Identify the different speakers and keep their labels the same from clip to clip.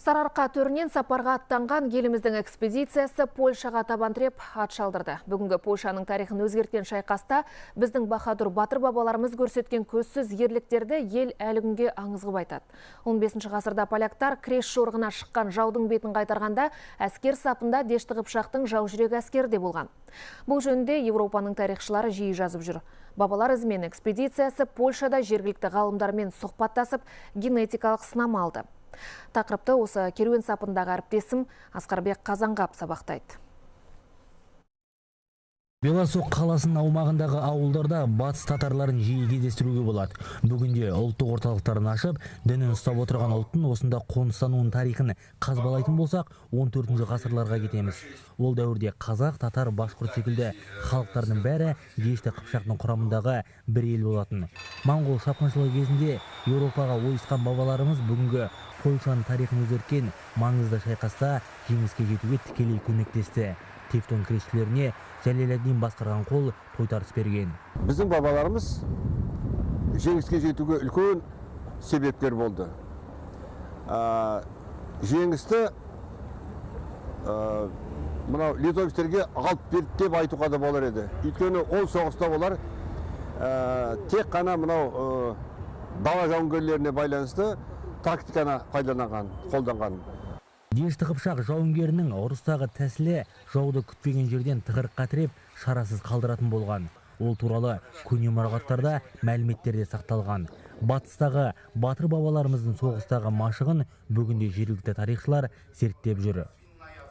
Speaker 1: Сарыарқа төрінен сапарға аттанған еліміздің экспедициясы Польшаға табан тіреп ат шалдырды. Бүгінгі Польшаның тарихын өзгерткен шайқаста біздің баһадүр батыр бабаларымыз көрсеткен көзсіз ерліктерді ел әлі күнге аңыз қылып айтады. 15 ғасырда поляктар крес жорығына шыққан жаудың бетін қайтарғанда әскер сапында Дешті Қыпшақтың жау жүрек әскері де болған. Бұл жөнінде Еуропаның тарихшылары жиі жазып жүр. Бабалар ізімен экспедициясы Польшада жергілікті ғалымдармен сұхбаттасып, генетикалық сынама алды. Тақырыпты осы керуен сапындағы әріптесім Асқарбек Қазанғап сабақтайды.
Speaker 2: Белосоқ қаласының аумағындағы ауылдарда батыс татарларын жиі кездестіруге болады. Бүгінде ұлттық орталықтарын ашып, дінін ұстап отырған ұлттың осында қоныстануының тарихын қазбалайтын болсақ, 14 ғасырларға кетеміз. Ол дәуірде қазақ, татар, башқұрт секілді халықтардың бәрі Дешті Қыпшақтың құрамындағы бір ел болатын. Моңғол шапқыншылығы кезінде Еуропаға ойысқан бабаларымыз бүгінгі Польшаның тарихын өзгерткен маңызды шайқаста жеңіске жетуге тікелей көмектесті. Тевтон кресшілеріне Жәлеләддин басқарған қол тойтарыс берген.
Speaker 3: Біздің бабаларымыз жеңіске жетуге үлкен себепкер болды. Жеңісті мынау литовцтерге алып берді деп айтуға да болар еді. Өйткені ол соғыста олар тек қана мынау дала жауынгерлеріне байланысты тактиканы қолданған.
Speaker 2: Дешті Қыпшақ жауынгерінің ұрыстағы тәсілі жауды күтпеген жерден тығырыққа тіреп, шарасыз қалдыратын болған. Ол туралы көне мұрағаттарда мәліметтерде сақталған. Батыстағы батыр бабаларымыздың соғыстағы машығын бүгінде жергілікті тарихшылар зерттеп жүр.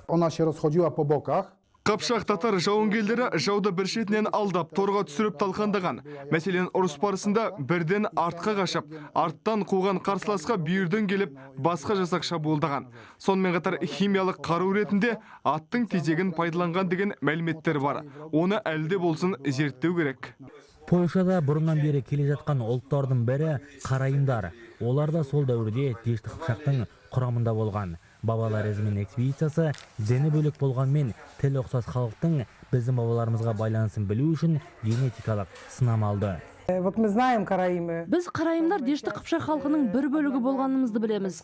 Speaker 4: Ona się rozchodziła po bokach.
Speaker 5: Қыпшақ татар жауынгерлері жауды бір шетінен алдап, торға түсіріп талқандаған. Мәселен, ұрыс барысында бірден артқа қашып, арттан қуған қарсыласқа бүйірден келіп, басқа жасақ шабуылдаған. Сонымен қатар химиялық қару ретінде аттың тезегін пайдаланған деген мәліметтер бар. Оны әлде болсын зерттеу керек.
Speaker 2: Польшада бұрыннан бері келе жатқан ұлттардың бірі қарайымдар. Олар да сол дәуірде Дешті Қыпшақтың құрамында болған. Бабалар ізімен экспедициясы дені бөлек болғанмен тіл ұқсас халықтың біздің бабаларымызға байланысын білу үшін генетикалық сынама алды.
Speaker 6: Біз қарайымдар Дешті Қыпшақ халқының бір бөлігі болғанымызды білеміз.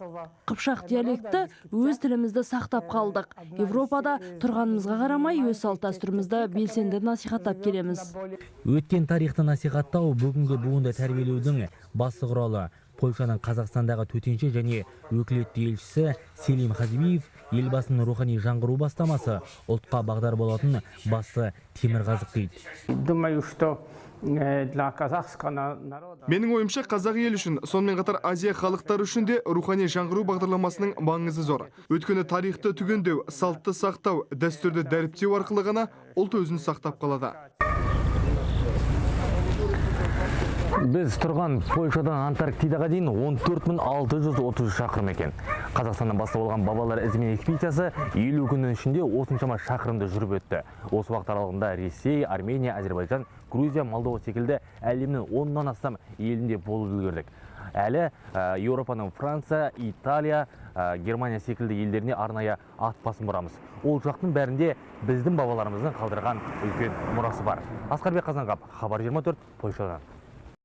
Speaker 6: Қыпшақ диалекті өз тілімізді сақтап қалдық. Европада тұрғанымызға қарамай өз салт дәстүрімізді белсенді насихаттап келеміз.
Speaker 2: Өткен тарихты насихаттау бүгінгі буынды тәрбиелеудің басты құралы. Польшаның Қазақстандағы төтенше және өкілетті елшісі Селим Хазибиев елбасының рухани жаңғыру бастамасы ұлтқа бағдар болатын басты темірқазық дейді.
Speaker 5: Менің ойымша, қазақ ел үшін, сонымен қатар Азия халықтары үшін де рухани жаңғыру бағдарламасының маңызы зор. Өйткені тарихты түгендеу, салтты сақтау, дәстүрді дәріптеу арқылы ғана ұлт өзін сақтап қалады.
Speaker 2: Біз тұрған Польшадан Антарктидаға дейін 14.630 шақырым екен. Қазақстаннан бастау алған бабалар ізімен экспедициясы 50 күннің ішінде осыншама шақырымды жүріп өтті. Осы уақыт аралығында Ресей, Армения, Әзербайжан, Грузия, Молдова секілді әлемнің 10-нан астам елінде болып үлгердік. Әлі Еуропаның Франция, Италия, Германия секілді елдеріне арнайы ат басын бұрамыз. Ол жақтың бәрінде біздің бабаларымыздың қалдырған үлкен мұрасы бар. Асқарбек Қазанғап, Хабар 24, Польшадан.